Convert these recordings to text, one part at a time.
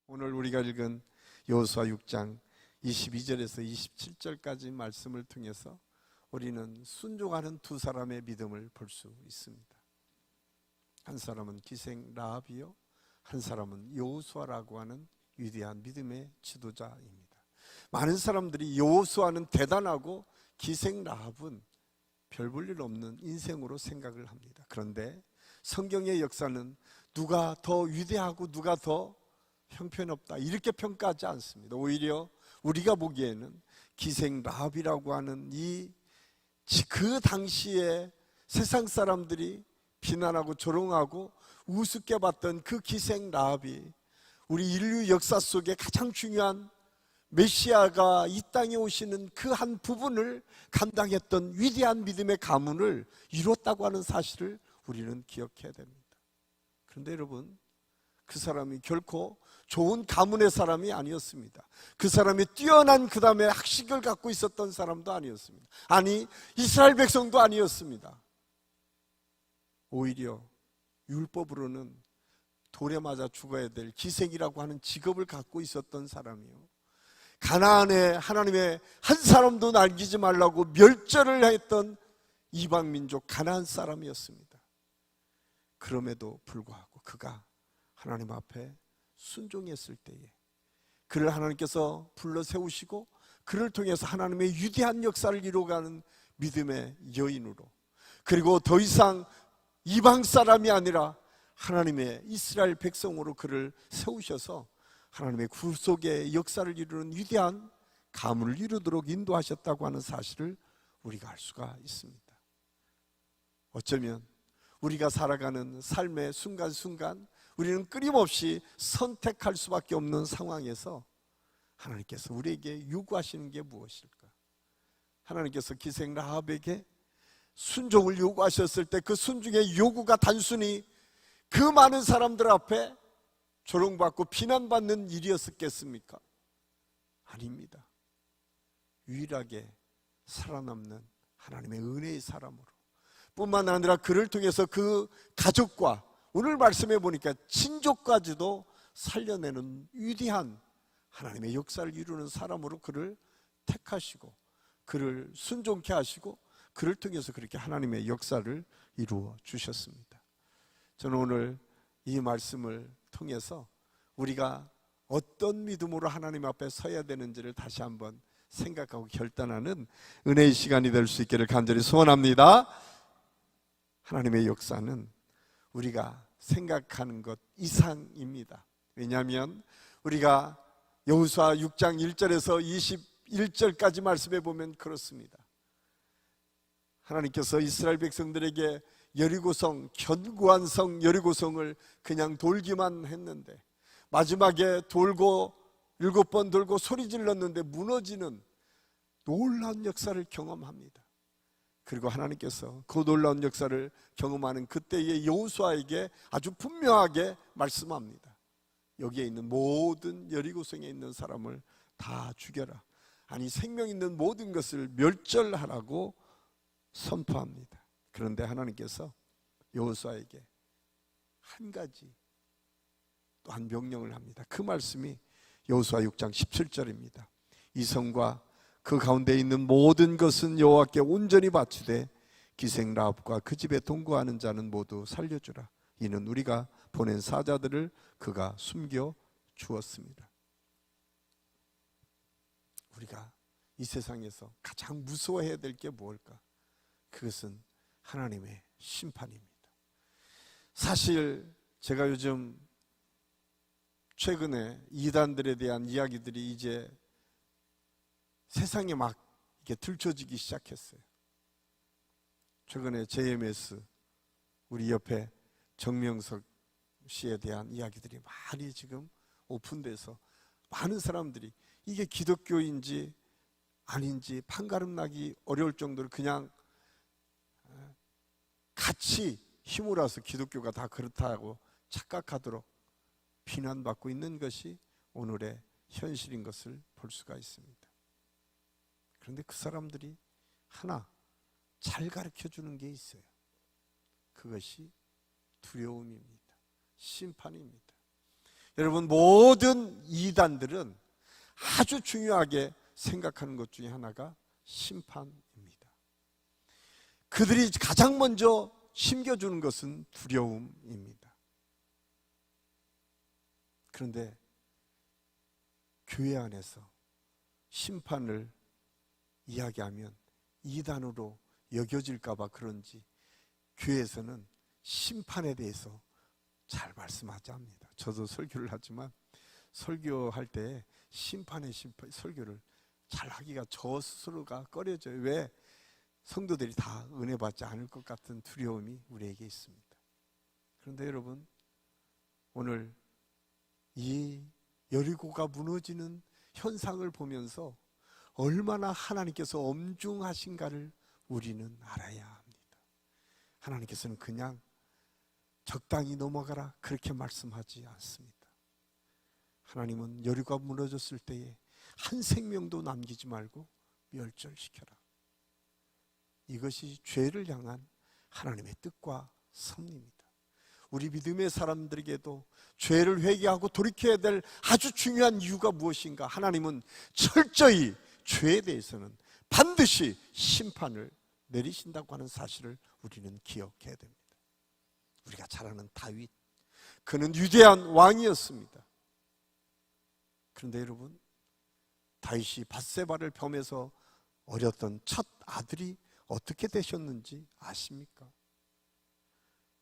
오늘 우리가 읽은 여호수아 6장 22절에서 27절까지 말씀을 통해서 우리는 순종하는 두 사람의 믿음을 볼 수 있습니다. 한 사람은 기생 라합이요, 한 사람은 여호수아라고 하는 위대한 믿음의 지도자입니다. 많은 사람들이 여호수아는 대단하고 기생 라합은 별 볼 일 없는 인생으로 생각을 합니다. 그런데 성경의 역사는 누가 더 위대하고 누가 더 형편없다 이렇게 평가하지 않습니다. 오히려 우리가 보기에는 기생 라합이라고 하는 그 당시에 세상 사람들이 비난하고 조롱하고 우습게 봤던 그 기생 라합이 우리 인류 역사 속에 가장 중요한 메시아가 이 땅에 오시는 그 한 부분을 감당했던 위대한 믿음의 가문을 이뤘다고 하는 사실을 우리는 기억해야 됩니다. 그런데 여러분, 그 사람이 결코 좋은 가문의 사람이 아니었습니다. 그 사람이 뛰어난 그 다음에 학식을 갖고 있었던 사람도 아니었습니다. 아니, 이스라엘 백성도 아니었습니다. 오히려 율법으로는 돌에 맞아 죽어야 될 기생이라고 하는 직업을 갖고 있었던 사람이요, 가나안에 하나님의 한 사람도 남기지 말라고 멸절을 했던 이방민족 가나안 사람이었습니다. 그럼에도 불구하고 그가 하나님 앞에 순종했을 때에 그를 하나님께서 불러 세우시고 그를 통해서 하나님의 위대한 역사를 이루어가는 믿음의 여인으로, 그리고 더 이상 이방 사람이 아니라 하나님의 이스라엘 백성으로 그를 세우셔서 하나님의 구속의 역사를 이루는 위대한 가문을 이루도록 인도하셨다고 하는 사실을 우리가 알 수가 있습니다. 어쩌면 우리가 살아가는 삶의 순간순간 우리는 끊임없이 선택할 수밖에 없는 상황에서 하나님께서 우리에게 요구하시는 게 무엇일까? 하나님께서 기생 라합에게 순종을 요구하셨을 때 그 순종의 요구가 단순히 그 많은 사람들 앞에 조롱받고 비난받는 일이었겠습니까? 아닙니다. 유일하게 살아남는 하나님의 은혜의 사람으로, 뿐만 아니라 그를 통해서 그 가족과 오늘 말씀해 보니까 친족까지도 살려내는 위대한 하나님의 역사를 이루는 사람으로 그를 택하시고 그를 순종케 하시고 그를 통해서 그렇게 하나님의 역사를 이루어 주셨습니다. 저는 오늘 이 말씀을 통해서 우리가 어떤 믿음으로 하나님 앞에 서야 되는지를 다시 한번 생각하고 결단하는 은혜의 시간이 될 수 있기를 간절히 소원합니다. 하나님의 역사는 우리가 생각하는 것 이상입니다. 왜냐하면 우리가 여호수아 6장 1절에서 21절까지 말씀해 보면 그렇습니다. 하나님께서 이스라엘 백성들에게 여리고성, 견고한 성 여리고성을 그냥 돌기만 했는데 마지막에 돌고 7번 돌고 소리 질렀는데 무너지는 놀라운 역사를 경험합니다. 그리고 하나님께서 그 놀라운 역사를 경험하는 그때의 여호수아에게 아주 분명하게 말씀합니다. 여기에 있는 모든 여리고성에 있는 사람을 다 죽여라. 아니, 생명 있는 모든 것을 멸절하라고 선포합니다. 그런데 하나님께서 여호수아에게 한 가지 또 한 명령을 합니다. 그 말씀이 여호수아 6장 17절입니다. 이 성과 그 가운데 있는 모든 것은 여호와께 온전히 바치되 기생 라합과 그 집에 동거하는 자는 모두 살려주라. 이는 우리가 보낸 사자들을 그가 숨겨 주었습니다. 우리가 이 세상에서 가장 무서워해야 될 게 무엇일까? 그것은 하나님의 심판입니다. 사실 제가 요즘 최근에 이단들에 대한 이야기들이 이제 세상에 막 이렇게 들춰지기 시작했어요. 최근에 JMS 우리 옆에 정명석 씨에 대한 이야기들이 많이 지금 오픈돼서 많은 사람들이 이게 기독교인지 아닌지 판가름 나기 어려울 정도로 그냥 같이 힘을 와서 기독교가 다 그렇다고 착각하도록 비난받고 있는 것이 오늘의 현실인 것을 볼 수가 있습니다. 그런데 그 사람들이 하나 잘 가르쳐 주는 게 있어요. 그것이 두려움입니다. 심판입니다. 여러분, 모든 이단들은 아주 중요하게 생각하는 것 중에 하나가 심판입니다. 그들이 가장 먼저 심겨주는 것은 두려움입니다. 그런데 교회 안에서 심판을 이야기하면 이단으로 여겨질까 봐 그런지 교회에서는 심판에 대해서 잘 말씀하지 않습니다. 저도 설교를 하지만 설교할 때 심판의 설교를 잘 하기가 저 스스로가 꺼려져요. 왜? 성도들이 다 은혜 받지 않을 것 같은 두려움이 우리에게 있습니다. 그런데 여러분, 오늘 이 여리고가 무너지는 현상을 보면서 얼마나 하나님께서 엄중하신가를 우리는 알아야 합니다. 하나님께서는 그냥 적당히 넘어가라 그렇게 말씀하지 않습니다. 하나님은 여리고가 무너졌을 때에 한 생명도 남기지 말고 멸절시켜라. 이것이 죄를 향한 하나님의 뜻과 섭리입니다. 우리 믿음의 사람들에게도 죄를 회개하고 돌이켜야 될 아주 중요한 이유가 무엇인가? 하나님은 철저히 죄에 대해서는 반드시 심판을 내리신다고 하는 사실을 우리는 기억해야 됩니다. 우리가 잘 아는 다윗, 그는 위대한 왕이었습니다. 그런데 여러분, 다윗이 밧세바를 범해서 어렸던 첫 아들이 어떻게 되셨는지 아십니까?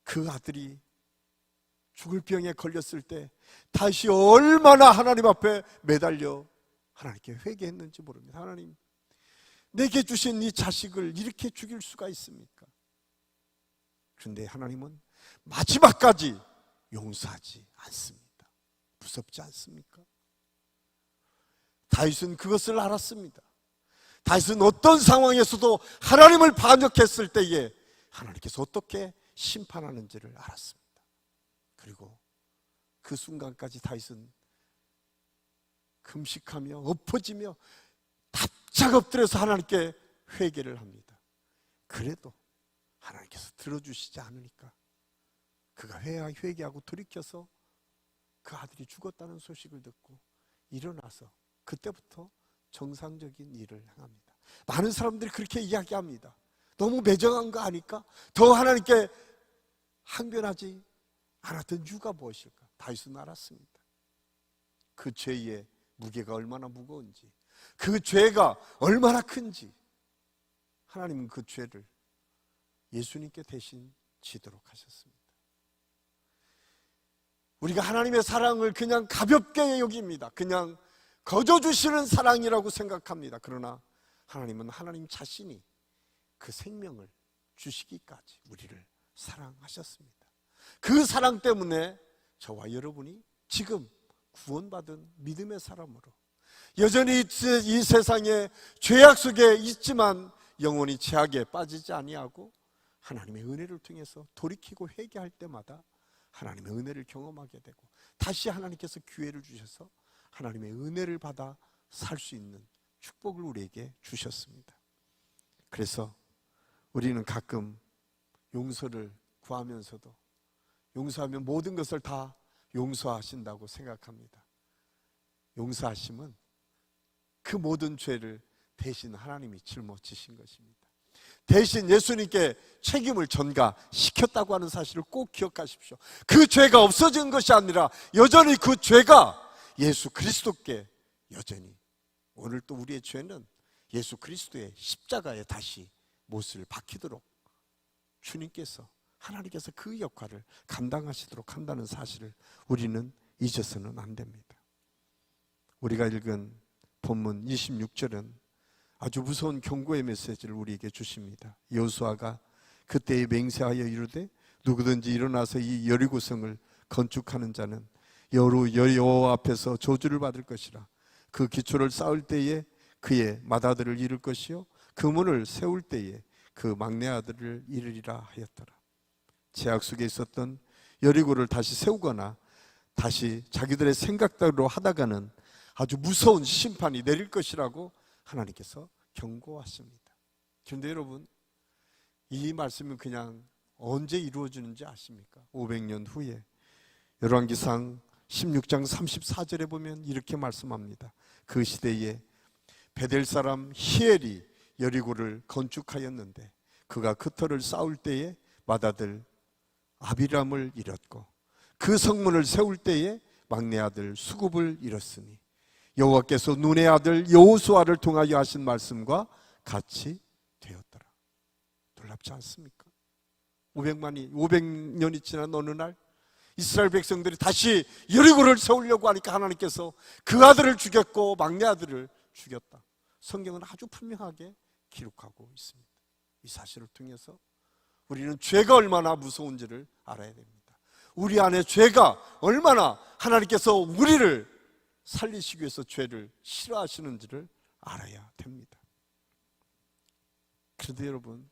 그 아들이 죽을 병에 걸렸을 때 다시 얼마나 하나님 앞에 매달려 하나님께 회개했는지 모릅니다. 하나님, 내게 주신 이 자식을 이렇게 죽일 수가 있습니까? 그런데 하나님은 마지막까지 용서하지 않습니다. 무섭지 않습니까? 다윗은 그것을 알았습니다. 다윗은 어떤 상황에서도 하나님을 반역했을 때에 하나님께서 어떻게 심판하는지를 알았습니다. 그리고 그 순간까지 다윗은 금식하며 엎어지며 납작 엎드려서 하나님께 회개를 합니다. 그래도 하나님께서 들어주시지 않으니까 그가 회개하고 돌이켜서 그 아들이 죽었다는 소식을 듣고 일어나서 그때부터 정상적인 일을 행합니다. 많은 사람들이 그렇게 이야기합니다. 너무 매정한 거 아닐까? 더 하나님께 항변하지 않았던 이유가 무엇일까? 다윗은 알았습니다. 그 죄의 무게가 얼마나 무거운지, 그 죄가 얼마나 큰지. 하나님은 그 죄를 예수님께 대신 지도록 하셨습니다. 우리가 하나님의 사랑을 그냥 가볍게 여깁니다. 그냥 거저주시는 사랑이라고 생각합니다. 그러나 하나님은 하나님 자신이 그 생명을 주시기까지 우리를 사랑하셨습니다. 그 사랑 때문에 저와 여러분이 지금 구원받은 믿음의 사람으로 여전히 이 세상에 죄악 속에 있지만 영원히 죄악에 빠지지 아니하고 하나님의 은혜를 통해서 돌이키고 회개할 때마다 하나님의 은혜를 경험하게 되고 다시 하나님께서 기회를 주셔서 하나님의 은혜를 받아 살 수 있는 축복을 우리에게 주셨습니다. 그래서 우리는 가끔 용서를 구하면서도 용서하면 모든 것을 다 용서하신다고 생각합니다. 용서하심은 그 모든 죄를 대신 하나님이 짊어지신 것입니다. 대신 예수님께 책임을 전가시켰다고 하는 사실을 꼭 기억하십시오. 그 죄가 없어진 것이 아니라 여전히 그 죄가 예수 그리스도께 여전히, 오늘 또 우리의 죄는 예수 그리스도의 십자가에 다시 못을 박히도록 주님께서, 하나님께서 그 역할을 감당하시도록 한다는 사실을 우리는 잊어서는 안 됩니다. 우리가 읽은 본문 26절은 아주 무서운 경고의 메시지를 우리에게 주십니다. 여호수아가 그때에 맹세하여 이르되 누구든지 일어나서 이 여리고성을 건축하는 자는 여호와 앞에서 저주를 받을 것이라. 그 기초를 쌓을 때에 그의 맏아들을 이룰 것이요 그 문을 세울 때에 그 막내 아들을 이르리라 하였더라. 죄악 속에 있었던 여리고를 다시 세우거나 다시 자기들의 생각대로 하다가는 아주 무서운 심판이 내릴 것이라고 하나님께서 경고하십니다. 그런데 여러분, 이 말씀은 그냥 언제 이루어지는지 아십니까? 500년 후에 열왕기상 16장 34절에 보면 이렇게 말씀합니다. 그 시대에 베델 사람 히엘이 여리고를 건축하였는데 그가 그 터를 쌓을 때에 맏아들 아비람을 잃었고 그 성문을 세울 때에 막내 아들 수굽을 잃었으니 여호와께서 눈의 아들 여호수아를 통하여 하신 말씀과 같이 되었더라. 놀랍지 않습니까? 500년이 지난 어느 날 이스라엘 백성들이 다시 여리고를 세우려고 하니까 하나님께서 그 아들을 죽였고 막내 아들을 죽였다. 성경은 아주 분명하게 기록하고 있습니다. 이 사실을 통해서 우리는 죄가 얼마나 무서운지를 알아야 됩니다. 우리 안에 죄가 얼마나 하나님께서 우리를 살리시기 위해서 죄를 싫어하시는지를 알아야 됩니다. 그런데 여러분,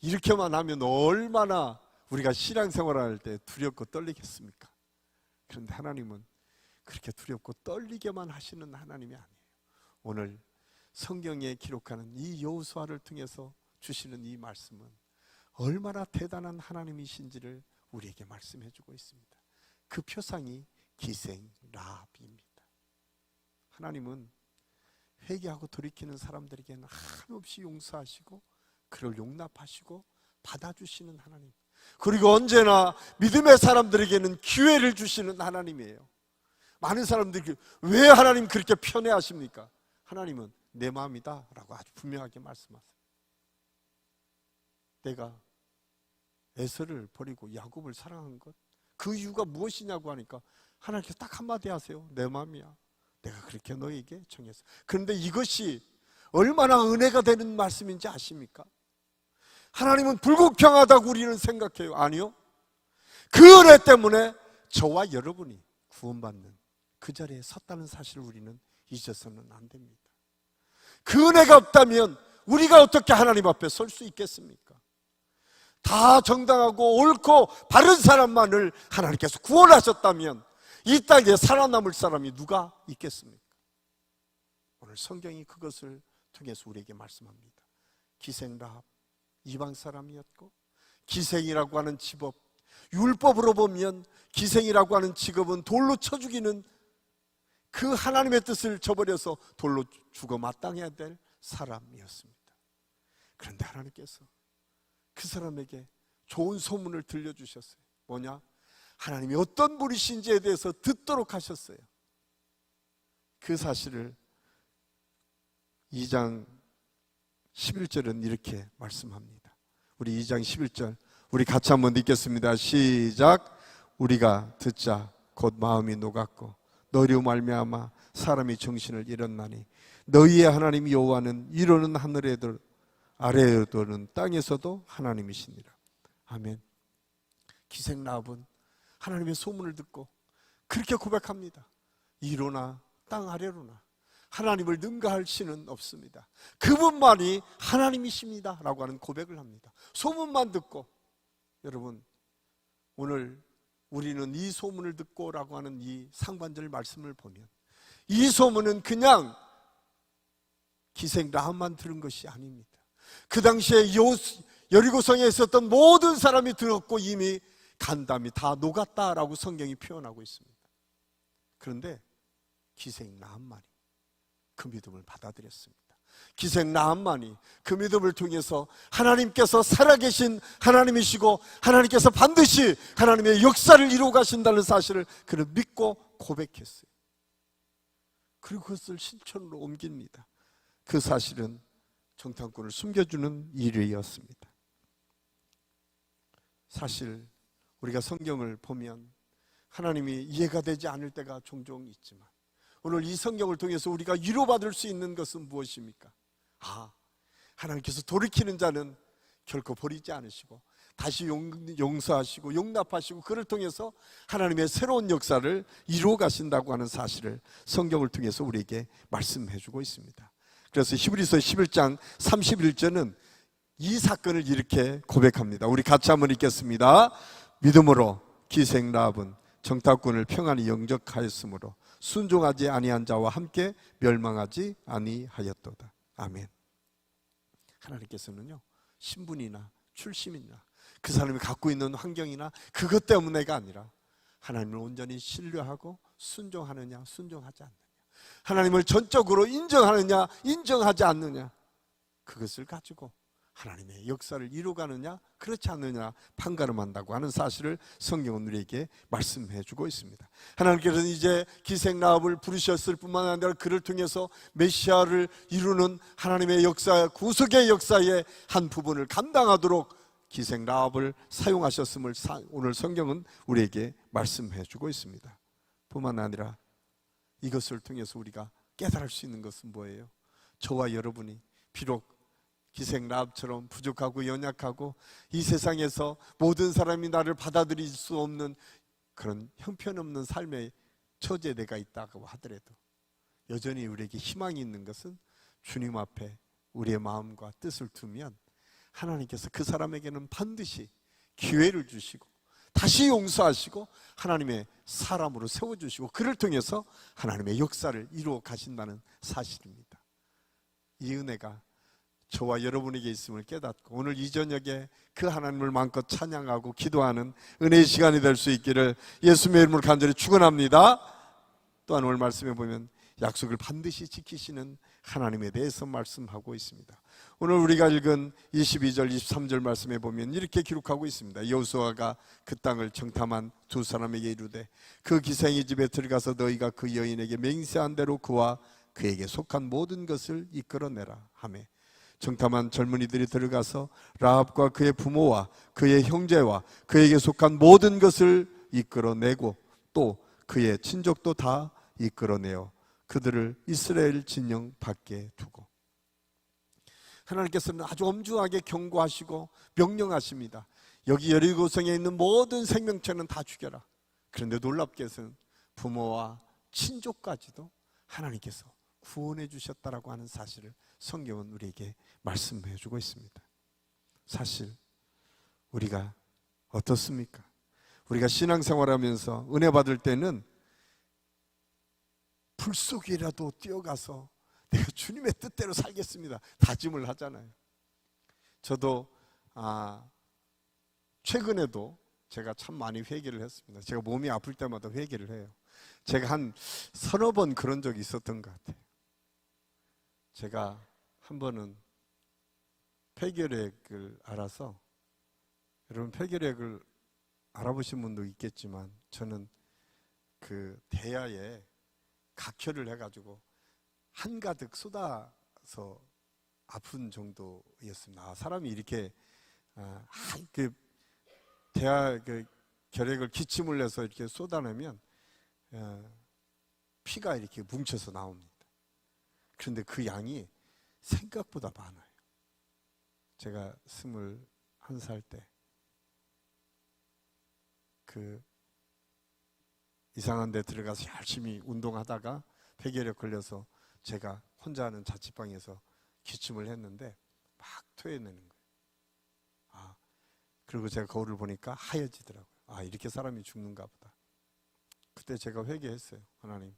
이렇게만 하면 얼마나 우리가 신앙생활을 할 때 두렵고 떨리겠습니까? 그런데 하나님은 그렇게 두렵고 떨리게만 하시는 하나님이 아니에요. 오늘 성경에 기록하는 이 여호수아를 통해서 주시는 이 말씀은 얼마나 대단한 하나님이신지를 우리에게 말씀해 주고 있습니다. 그 표상이 기생 라합입니다. 하나님은 회개하고 돌이키는 사람들에게는 한없이 용서하시고 그를 용납하시고 받아주시는 하나님, 그리고 언제나 믿음의 사람들에게는 기회를 주시는 하나님이에요. 많은 사람들이 왜 하나님 그렇게 편애하십니까? 하나님은 내 마음이다 라고 아주 분명하게 말씀하세요. 내가 에서를 버리고 야곱을 사랑한 것, 그 이유가 무엇이냐고 하니까 하나님께서 딱 한마디 하세요. 내 마음이야. 내가 그렇게 너에게 정했어. 그런데 이것이 얼마나 은혜가 되는 말씀인지 아십니까? 하나님은 불공평하다고 우리는 생각해요. 아니요, 그 은혜 때문에 저와 여러분이 구원받는 그 자리에 섰다는 사실을 우리는 잊어서는 안 됩니다. 그 은혜가 없다면 우리가 어떻게 하나님 앞에 설 수 있겠습니까? 다 정당하고 옳고 바른 사람만을 하나님께서 구원하셨다면 이 땅에 살아남을 사람이 누가 있겠습니까? 오늘 성경이 그것을 통해서 우리에게 말씀합니다. 기생 라합, 이방 사람이었고, 기생이라고 하는 직업, 율법으로 보면 기생이라고 하는 직업은 돌로 쳐 죽이는, 그 하나님의 뜻을 저버려서 돌로 죽어 마땅해야 될 사람이었습니다. 그런데 하나님께서 그 사람에게 좋은 소문을 들려주셨어요. 뭐냐? 하나님이 어떤 분이신지에 대해서 듣도록 하셨어요. 그 사실을 2장 11절은 이렇게 말씀합니다. 우리 2장 11절 우리 같이 한번 읽겠습니다. 시작. 우리가 듣자 곧 마음이 녹았고 너희로 말미암아 사람이 정신을 잃었나니 너희의 하나님 여호와는 위로는 하늘에도 아래에도는 땅에서도 하나님이시니라. 아멘. 기생 라합은 하나님의 소문을 듣고 그렇게 고백합니다. 위로나 땅 아래로나 하나님을 능가할 신은 없습니다. 그분만이 하나님이십니다 라고 하는 고백을 합니다. 소문만 듣고, 여러분 오늘 우리는 이 소문을 듣고 라고 하는 이 상반절 말씀을 보면 이 소문은 그냥 기생 라합만 들은 것이 아닙니다. 그 당시에 여리고성에 있었던 모든 사람이 들었고 이미 간담이 다 녹았다라고 성경이 표현하고 있습니다. 그런데 기생 라합만이 그 믿음을 받아들였습니다. 기생 라합만이 그 믿음을 통해서 하나님께서 살아계신 하나님이시고 하나님께서 반드시 하나님의 역사를 이루어 가신다는 사실을 그는 믿고 고백했어요. 그리고 그것을 실천으로 옮깁니다. 그 사실은 정탐꾼을 숨겨주는 일이었습니다. 사실 우리가 성경을 보면 하나님이 이해가 되지 않을 때가 종종 있지만 오늘 이 성경을 통해서 우리가 위로받을 수 있는 것은 무엇입니까? 하나님께서 돌이키는 자는 결코 버리지 않으시고 다시 용서하시고 용납하시고 그를 통해서 하나님의 새로운 역사를 이루어 가신다고 하는 사실을 성경을 통해서 우리에게 말씀해 주고 있습니다. 그래서 히브리서 11장 31절은 이 사건을 이렇게 고백합니다. 우리 같이 한번 읽겠습니다. 믿음으로 기생 라합은 정탐꾼을 평안히 영접하였으므로 순종하지 아니한 자와 함께 멸망하지 아니하였도다. 아멘. 하나님께서는요, 신분이나 출신이나 그 사람이 갖고 있는 환경이나 그것 때문에가 아니라 하나님을 온전히 신뢰하고 순종하느냐, 순종하지 않느냐, 하나님을 전적으로 인정하느냐, 인정하지 않느냐, 그것을 가지고 하나님의 역사를 이루가느냐 그렇지 않느냐 판가름한다고 하는 사실을 성경은 우리에게 말씀해 주고 있습니다. 하나님께서는 이제 기생라합을 부르셨을 뿐만 아니라 그를 통해서 메시아를 이루는 하나님의 역사, 구속의 역사의 한 부분을 감당하도록 기생라합을 사용하셨음을 오늘 성경은 우리에게 말씀해 주고 있습니다. 뿐만 아니라 이것을 통해서 우리가 깨달을 수 있는 것은 뭐예요? 저와 여러분이 비록 기생라합처럼 부족하고 연약하고 이 세상에서 모든 사람이 나를 받아들일 수 없는 그런 형편없는 삶의 처지에 내가 있다고 하더라도 여전히 우리에게 희망이 있는 것은 주님 앞에 우리의 마음과 뜻을 두면 하나님께서 그 사람에게는 반드시 기회를 주시고 다시 용서하시고 하나님의 사람으로 세워주시고 그를 통해서 하나님의 역사를 이루어 가신다는 사실입니다. 이 은혜가 저와 여러분에게 있음을 깨닫고 오늘 이 저녁에 그 하나님을 마음껏 찬양하고 기도하는 은혜의 시간이 될 수 있기를 예수님의 이름으로 간절히 축원합니다. 또한 오늘 말씀해 보면 약속을 반드시 지키시는 하나님에 대해서 말씀하고 있습니다. 오늘 우리가 읽은 22절 23절 말씀해 보면 이렇게 기록하고 있습니다. 여호수아가 그 땅을 정탐한 두 사람에게 이르되 그 기생의 집에 들어가서 너희가 그 여인에게 맹세한 대로 그와 그에게 속한 모든 것을 이끌어내라 하매 정탐한 젊은이들이 들어가서 라합과 그의 부모와 그의 형제와 그에게 속한 모든 것을 이끌어내고 또 그의 친족도 다 이끌어내어 그들을 이스라엘 진영 밖에 두고 하나님께서는 아주 엄중하게 경고하시고 명령하십니다. 여기 여리고성에 있는 모든 생명체는 다 죽여라. 그런데 놀랍게는 부모와 친족까지도 하나님께서 구원해 주셨다라고 하는 사실을 성경은 우리에게 말씀해 주고 있습니다. 사실 우리가 어떻습니까? 우리가 신앙생활하면서 은혜 받을 때는 불 속이라도 뛰어가서 내가 주님의 뜻대로 살겠습니다 다짐을 하잖아요. 저도 최근에도 제가 참 많이 회개를 했습니다. 제가 몸이 아플 때마다 회개를 해요. 제가 한 서너 번 그런 적이 있었던 것 같아요. 제가 한 번은 폐결핵을 알아서, 여러분 폐결핵을 알아보신 분도 있겠지만 저는 그 대야에 각혈을 해가지고 한가득 쏟아서 아픈 정도였습니다. 사람이 이렇게 그 대야 그 결핵을 기침을 내서 이렇게 쏟아내면 피가 이렇게 뭉쳐서 나옵니다. 그런데 그 양이 생각보다 많아요. 제가 21살 때 그 이상한 데 들어가서 열심히 운동하다가 폐결핵 걸려서 제가 혼자 하는 자취방에서 기침을 했는데 막 토해내는 거예요. 그리고 제가 거울을 보니까 하얘지더라고요. 이렇게 사람이 죽는가 보다. 그때 제가 회개했어요. 하나님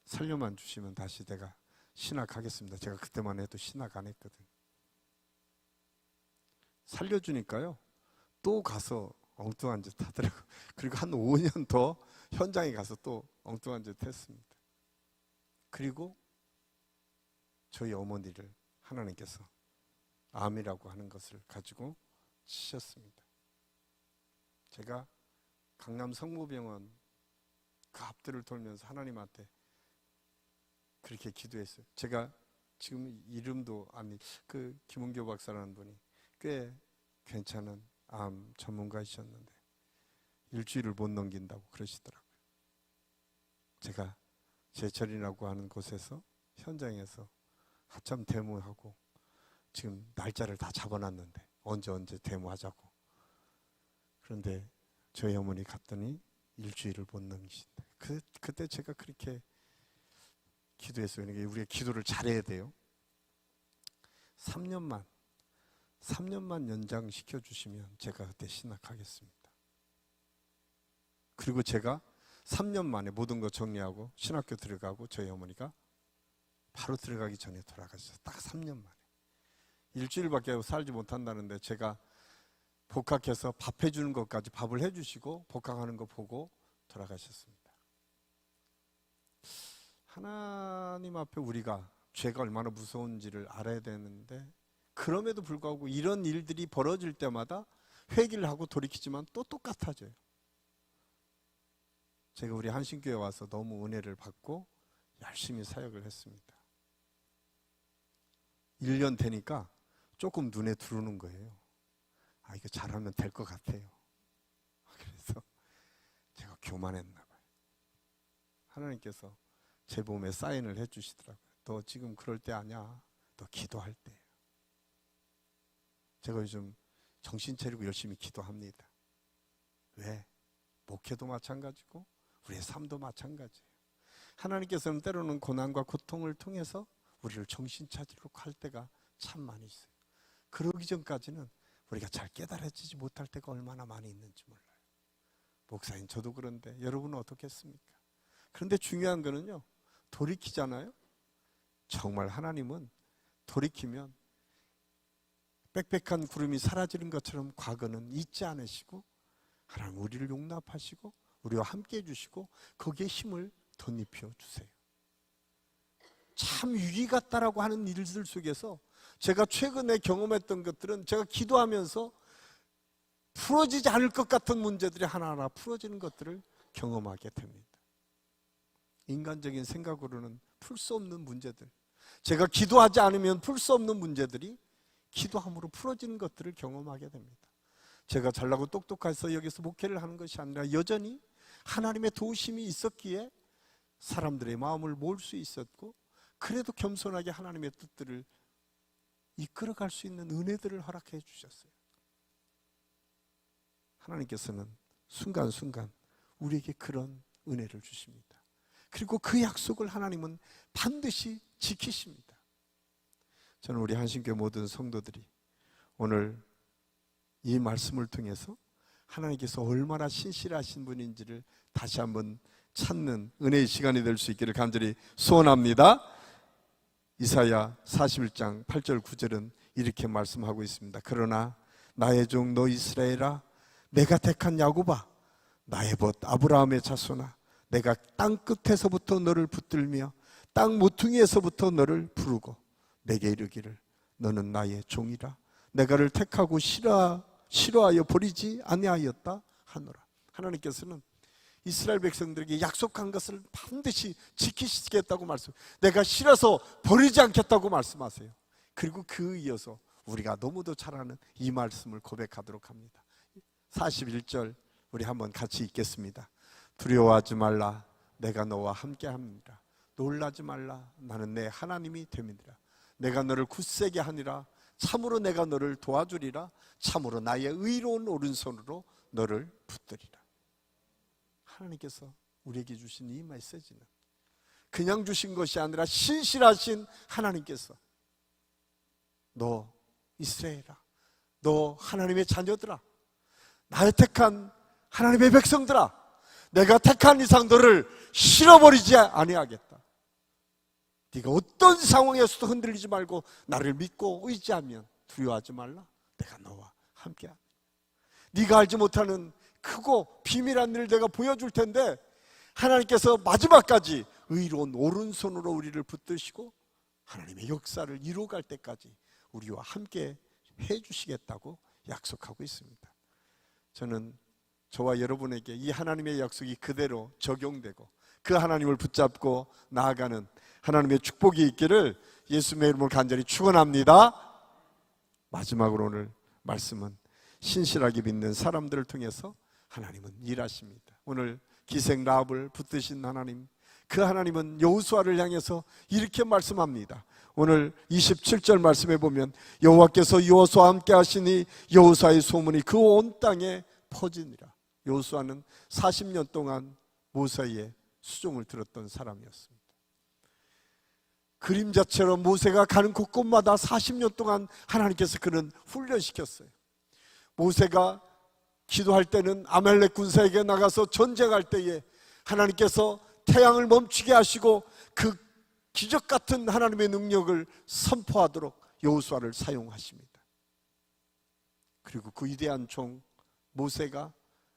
살려만 주시면 다시 내가 신학하겠습니다. 제가 그때만 해도 신학 안 했거든. 살려주니까요 또 가서 엉뚱한 짓 하더라고요. 그리고 한 5년 더 현장에 가서 또 엉뚱한 짓 했습니다. 그리고 저희 어머니를 하나님께서 암이라고 하는 것을 가지고 치셨습니다. 제가 강남 성모병원 그 앞들을 돌면서 하나님한테 그렇게 기도했어요. 제가 지금 이름도 그 김은교 박사라는 분이 꽤 괜찮은 암 전문가이셨는데 일주일을 못 넘긴다고 그러시더라고요. 제가 제철이라고 하는 곳에서 현장에서 한참 데모하고 지금 날짜를 다 잡아놨는데 언제 데모하자고. 그런데 저희 어머니 갔더니 일주일을 못 넘기신다. 그때 제가 그렇게 기도했어요. 그러니까 우리가 기도를 잘해야 돼요. 3년만 연장시켜 주시면 제가 그때 신학하겠습니다. 그리고 제가 3년 만에 모든 거 정리하고 신학교 들어가고 저희 어머니가 바로 들어가기 전에 돌아가셨어요. 딱 3년 만에. 일주일밖에 살지 못한다는데 제가 복학해서 밥 해주는 것까지 밥을 해주시고 복학하는 거 보고 돌아가셨습니다. 하나님 앞에 우리가 죄가 얼마나 무서운지를 알아야 되는데, 그럼에도 불구하고 이런 일들이 벌어질 때마다 회개를 하고 돌이키지만 또 똑같아져요. 제가 우리 한신교회 와서 너무 은혜를 받고 열심히 사역을 했습니다. 1년 되니까 조금 눈에 들어오는 거예요. 아, 이거 잘하면 될 것 같아요. 그래서 제가 교만했나 봐요. 하나님께서 제 몸에 사인을 해주시더라고요. 너 지금 그럴 때 아니야. 너 기도할 때예요. 제가 요즘 정신 차리고 열심히 기도합니다. 왜? 목회도 마찬가지고 우리의 삶도 마찬가지예요. 하나님께서는 때로는 고난과 고통을 통해서 우리를 정신 차리도록 할 때가 참 많이 있어요. 그러기 전까지는 우리가 잘 깨달아지지 못할 때가 얼마나 많이 있는지 몰라요. 목사님, 저도 그런데 여러분은 어떻겠습니까? 그런데 중요한 거는요, 돌이키잖아요. 정말 하나님은 돌이키면 빽빽한 구름이 사라지는 것처럼 과거는 잊지 않으시고, 하나님 우리를 용납하시고 우리와 함께 해주시고 거기에 힘을 덧입혀 주세요. 참 위기 같다라고 하는 일들 속에서 제가 최근에 경험했던 것들은, 제가 기도하면서 풀어지지 않을 것 같은 문제들이 하나하나 풀어지는 것들을 경험하게 됩니다. 인간적인 생각으로는 풀 수 없는 문제들, 제가 기도하지 않으면 풀 수 없는 문제들이 기도함으로 풀어지는 것들을 경험하게 됩니다. 제가 잘나고 똑똑해서 여기서 목회를 하는 것이 아니라 여전히 하나님의 도우심이 있었기에 사람들의 마음을 모을 수 있었고, 그래도 겸손하게 하나님의 뜻들을 이끌어갈 수 있는 은혜들을 허락해 주셨어요. 하나님께서는 순간순간 우리에게 그런 은혜를 주십니다. 그리고 그 약속을 하나님은 반드시 지키십니다. 저는 우리 한신교회 모든 성도들이 오늘 이 말씀을 통해서 하나님께서 얼마나 신실하신 분인지를 다시 한번 찾는 은혜의 시간이 될 수 있기를 간절히 소원합니다. 이사야 41장 8절 9절은 이렇게 말씀하고 있습니다. 그러나 나의 종 너 이스라엘아, 내가 택한 야곱아, 나의 벗 아브라함의 자손아, 내가 땅 끝에서부터 너를 붙들며 땅 모퉁이에서부터 너를 부르고 내게 이르기를 너는 나의 종이라, 내가를 택하고 싫어하여 버리지 아니하였다 하노라. 하나님께서는 이스라엘 백성들에게 약속한 것을 반드시 지키시겠다고 말씀, 내가 싫어서 버리지 않겠다고 말씀하세요. 그리고 그 이어서 우리가 너무도 잘 아는 이 말씀을 고백하도록 합니다. 41절 우리 한번 같이 읽겠습니다. 두려워하지 말라, 내가 너와 함께합니다. 놀라지 말라, 나는 내 하나님이 됨이니라. 내가 너를 굳세게 하니라. 참으로 내가 너를 도와주리라. 참으로 나의 의로운 오른손으로 너를 붙들이라. 하나님께서 우리에게 주신 이 메시지는 그냥 주신 것이 아니라 신실하신 하나님께서 너 이스라엘아, 너 하나님의 자녀들아, 나의 택한 하나님의 백성들아, 내가 택한 이상 너를 실어버리지 아니하겠다. 네가 어떤 상황에서도 흔들리지 말고 나를 믿고 의지하면 두려워하지 말라, 내가 너와 함께하리라. 네가 알지 못하는 크고 비밀한 일을 내가 보여줄 텐데, 하나님께서 마지막까지 의로운 오른손으로 우리를 붙드시고 하나님의 역사를 이루어갈 때까지 우리와 함께 해주시겠다고 약속하고 있습니다. 저는 저와 여러분에게 이 하나님의 약속이 그대로 적용되고 그 하나님을 붙잡고 나아가는 하나님의 축복이 있기를 예수님의 이름으로 간절히 축원합니다. 마지막으로 오늘 말씀은 신실하게 믿는 사람들을 통해서 하나님은 일하십니다. 오늘 기생 라합을 붙드신 하나님, 그 하나님은 여호수아를 향해서 이렇게 말씀합니다. 오늘 27절 말씀에 보면 여호와께서 여호수아와 함께 하시니 여호수아의 소문이 그 온 땅에 퍼지니라. 여호수아는 40년 동안 모세의 수종을 들었던 사람이었습니다. 그림자처럼 모세가 가는 곳곳마다 40년 동안 하나님께서 그는 훈련시켰어요. 모세가 기도할 때는 아말렉 군사에게 나가서 전쟁할 때에 하나님께서 태양을 멈추게 하시고 그 기적 같은 하나님의 능력을 선포하도록 여호수아를 사용하십니다. 그리고 그 위대한 종 모세가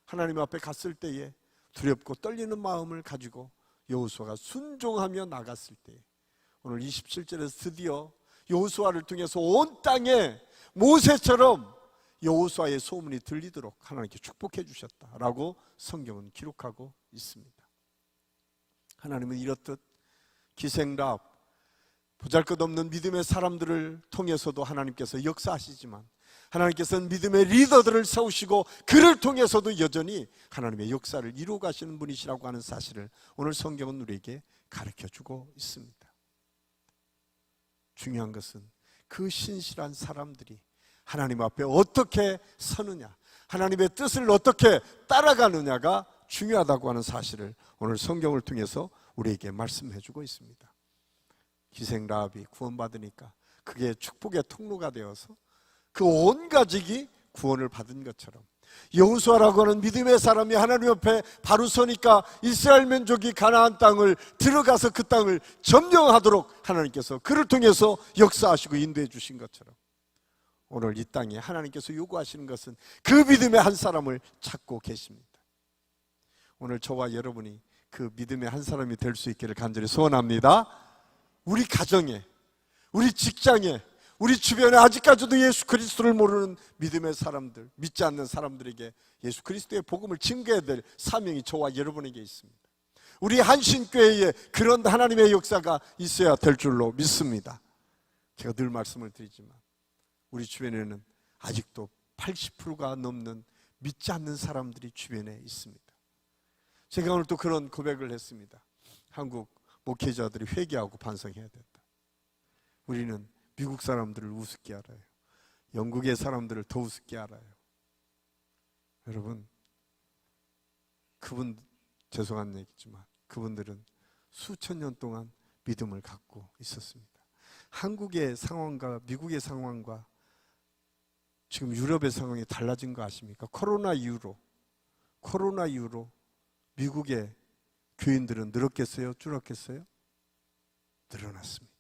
하나님 앞에 갔을 때에 두렵고 떨리는 마음을 가지고 여호수아가 순종하며 나갔을 때, 오늘 27절에서 드디어 여호수아를 통해서 온 땅에 모세처럼 여호수아의 소문이 들리도록 하나님께 축복해 주셨다라고 성경은 기록하고 있습니다. 하나님은 이렇듯 기생라합, 보잘것없는 믿음의 사람들을 통해서도 하나님께서 역사하시지만, 하나님께서는 믿음의 리더들을 세우시고 그를 통해서도 여전히 하나님의 역사를 이루어 가시는 분이시라고 하는 사실을 오늘 성경은 우리에게 가르쳐주고 있습니다. 중요한 것은 그 신실한 사람들이 하나님 앞에 어떻게 서느냐, 하나님의 뜻을 어떻게 따라가느냐가 중요하다고 하는 사실을 오늘 성경을 통해서 우리에게 말씀해주고 있습니다. 기생라합이 구원받으니까 그게 축복의 통로가 되어서 그 온 가족이 구원을 받은 것처럼, 여호수아라고 하는 믿음의 사람이 하나님 옆에 바로 서니까 이스라엘 민족이 가나안 땅을 들어가서 그 땅을 점령하도록 하나님께서 그를 통해서 역사하시고 인도해 주신 것처럼, 오늘 이 땅에 하나님께서 요구하시는 것은 그 믿음의 한 사람을 찾고 계십니다. 오늘 저와 여러분이 그 믿음의 한 사람이 될 수 있기를 간절히 소원합니다. 우리 가정에, 우리 직장에, 우리 주변에 아직까지도 예수 그리스도를 모르는 믿음의 사람들, 믿지 않는 사람들에게 예수 그리스도의 복음을 증거해야 될 사명이 저와 여러분에게 있습니다. 우리 한신교회에 그런 하나님의 역사가 있어야 될 줄로 믿습니다. 제가 늘 말씀을 드리지만 우리 주변에는 아직도 80%가 넘는 믿지 않는 사람들이 주변에 있습니다. 제가 오늘 또 그런 고백을 했습니다. 한국 목회자들이 회개하고 반성해야 된다. 우리는 미국 사람들을 우습게 알아요. 영국의 사람들을 더 우습게 알아요. 여러분, 그분, 죄송한 얘기지만 그분들은 수천 년 동안 믿음을 갖고 있었습니다. 한국의 상황과 미국의 상황과 지금 유럽의 상황이 달라진 거 아십니까? 코로나 이후로 미국의 교인들은 늘었겠어요? 줄었겠어요? 늘어났습니다.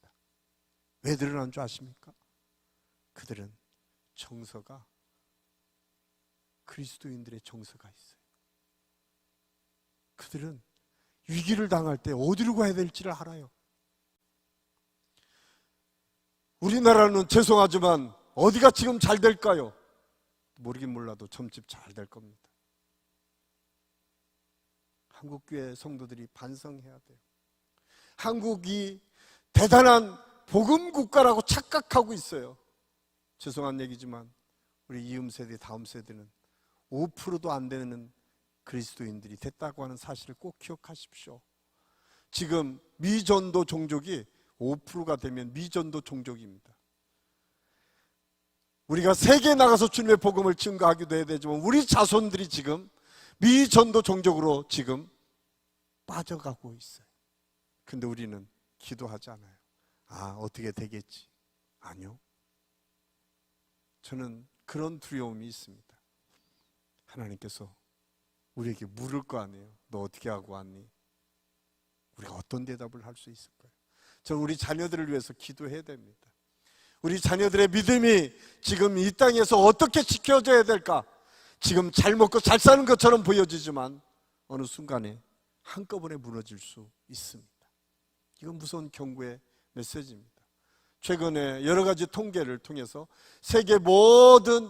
왜 늘어난 줄 아십니까? 그들은 정서가, 그리스도인들의 정서가 있어요. 그들은 위기를 당할 때 어디로 가야 될지를 알아요. 우리나라는 죄송하지만 어디가 지금 잘 될까요? 모르긴 몰라도 점집 잘 될 겁니다. 한국교회 성도들이 반성해야 돼요. 한국이 대단한 복음 국가라고 착각하고 있어요. 죄송한 얘기지만 우리 이음 세대, 다음 세대는 5%도 안 되는 그리스도인들이 됐다고 하는 사실을 꼭 기억하십시오. 지금 미전도 종족이 5%가 되면 미전도 종족입니다. 우리가 세계에 나가서 주님의 복음을 증거하기도 해야 되지만 우리 자손들이 지금 미전도 종족으로 지금 빠져가고 있어요. 근데 우리는 기도하지 않아요. 어떻게 되겠지? 아니요. 저는 그런 두려움이 있습니다. 하나님께서 우리에게 물을 거 아니에요. 너 어떻게 하고 왔니? 우리가 어떤 대답을 할 수 있을까요? 저는 우리 자녀들을 위해서 기도해야 됩니다. 우리 자녀들의 믿음이 지금 이 땅에서 어떻게 지켜져야 될까? 지금 잘 먹고 잘 사는 것처럼 보여지지만 어느 순간에 한꺼번에 무너질 수 있습니다. 이건 무서운 경고의 메시지입니다. 최근에 여러 가지 통계를 통해서 세계 모든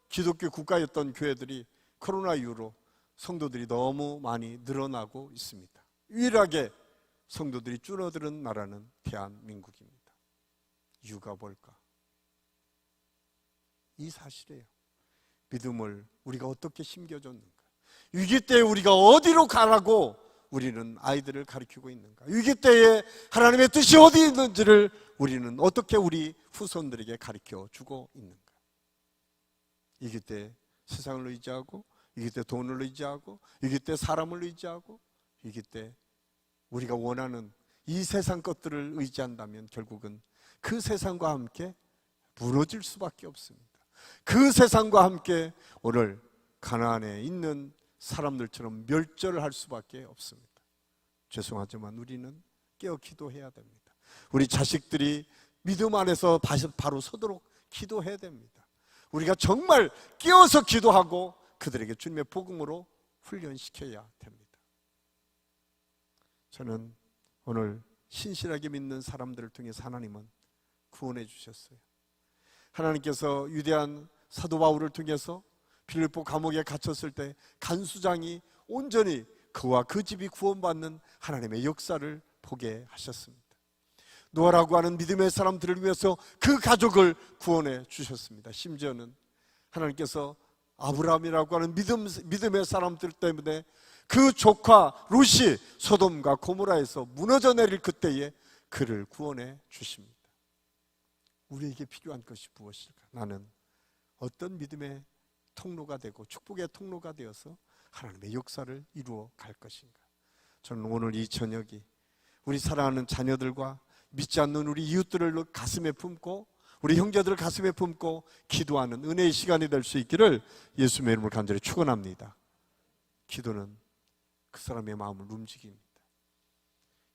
기독교 국가였던 교회들이 코로나 이후로 성도들이 너무 많이 늘어나고 있습니다. 유일하게 성도들이 줄어드는 나라는 대한민국입니다. 이유가 뭘까? 이 사실이에요. 믿음을 우리가 어떻게 심겨줬는가? 위기 때에 우리가 어디로 가라고 우리는 아이들을 가르치고 있는가? 위기 때에 하나님의 뜻이 어디 있는지를 우리는 어떻게 우리 후손들에게 가르쳐 주고 있는가? 위기 때 세상을 의지하고, 위기 때 돈을 의지하고, 위기 때 사람을 의지하고, 위기 때 우리가 원하는 이 세상 것들을 의지한다면 결국은 그 세상과 함께 무너질 수밖에 없습니다. 그 세상과 함께 오늘 가나안에 있는 사람들처럼 멸절을 할 수밖에 없습니다. 죄송하지만 우리는 깨어 기도해야 됩니다. 우리 자식들이 믿음 안에서 바로 서도록 기도해야 됩니다. 우리가 정말 깨어서 기도하고 그들에게 주님의 복음으로 훈련시켜야 됩니다. 저는 오늘 신실하게 믿는 사람들을 통해서 하나님은 구원해 주셨어요. 하나님께서 위대한 사도 바울을 통해서 빌립보 감옥에 갇혔을 때 간수장이 온전히 그와 그 집이 구원받는 하나님의 역사를 보게 하셨습니다. 노아라고 하는 믿음의 사람들을 위해서 그 가족을 구원해 주셨습니다. 심지어는 하나님께서 아브라함이라고 하는 믿음의 사람들 때문에 그 조카 롯이 소돔과 고모라에서 무너져 내릴 그때에 그를 구원해 주십니다. 우리에게 필요한 것이 무엇일까? 나는 어떤 믿음의 통로가 되고 축복의 통로가 되어서 하나님의 역사를 이루어 갈 것인가? 저는 오늘 이 저녁이 우리 사랑하는 자녀들과 믿지 않는 우리 이웃들을 가슴에 품고 우리 형제들을 가슴에 품고 기도하는 은혜의 시간이 될 수 있기를 예수님의 이름으로 간절히 축원합니다. 기도는 그 사람의 마음을 움직입니다.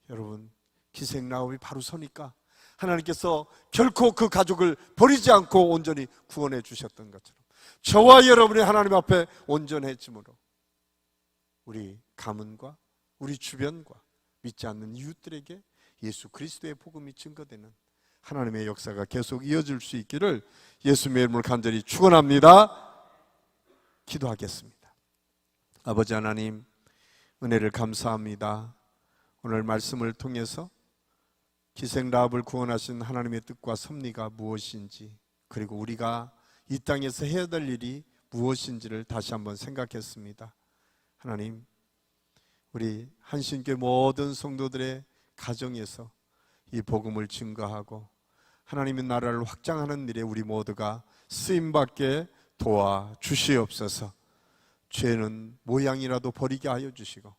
여러분, 기생 라합이 바로 서니까 하나님께서 결코 그 가족을 버리지 않고 온전히 구원해 주셨던 것처럼 저와 여러분이 하나님 앞에 온전해짐으로 우리 가문과 우리 주변과 믿지 않는 이웃들에게 예수 그리스도의 복음이 증거되는 하나님의 역사가 계속 이어질 수 있기를 예수님의 이름으로 간절히 축원합니다. 기도하겠습니다. 아버지 하나님, 은혜를 감사합니다. 오늘 말씀을 통해서 기생 라합을 구원하신 하나님의 뜻과 섭리가 무엇인지, 그리고 우리가 이 땅에서 해야 될 일이 무엇인지를 다시 한번 생각했습니다. 하나님, 우리 한신교회 모든 성도들의 가정에서 이 복음을 증거하고 하나님의 나라를 확장하는 일에 우리 모두가 쓰임받게 도와주시옵소서. 죄는 모양이라도 버리게 하여 주시고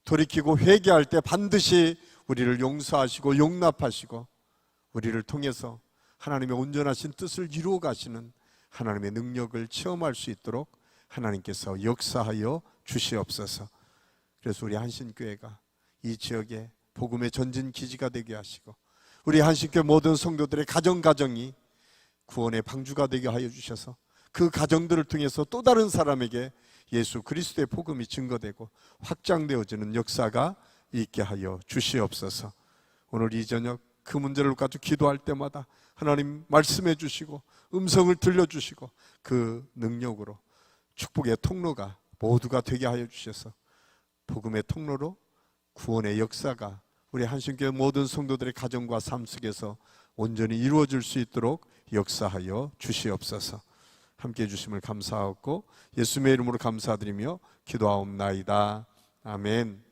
돌이키고 회개할 때 반드시 우리를 용서하시고 용납하시고 우리를 통해서 하나님의 온전하신 뜻을 이루어 가시는 하나님의 능력을 체험할 수 있도록 하나님께서 역사하여 주시옵소서. 그래서 우리 한신교회가 이 지역에 복음의 전진 기지가 되게 하시고 우리 한신교회 모든 성도들의 가정이 구원의 방주가 되게 하여 주셔서 그 가정들을 통해서 또 다른 사람에게 예수 그리스도의 복음이 증거되고 확장되어지는 역사가 있게 하여 주시옵소서. 오늘 이 저녁 그 문제를 가지고 기도할 때마다 하나님 말씀해 주시고 음성을 들려주시고 그 능력으로 축복의 통로가 모두가 되게 하여 주셔서 복음의 통로로 구원의 역사가 우리 한신교회 모든 성도들의 가정과 삶 속에서 온전히 이루어질 수 있도록 역사하여 주시옵소서. 함께해 주심을 감사하고 예수님의 이름으로 감사드리며 기도하옵나이다. 아멘.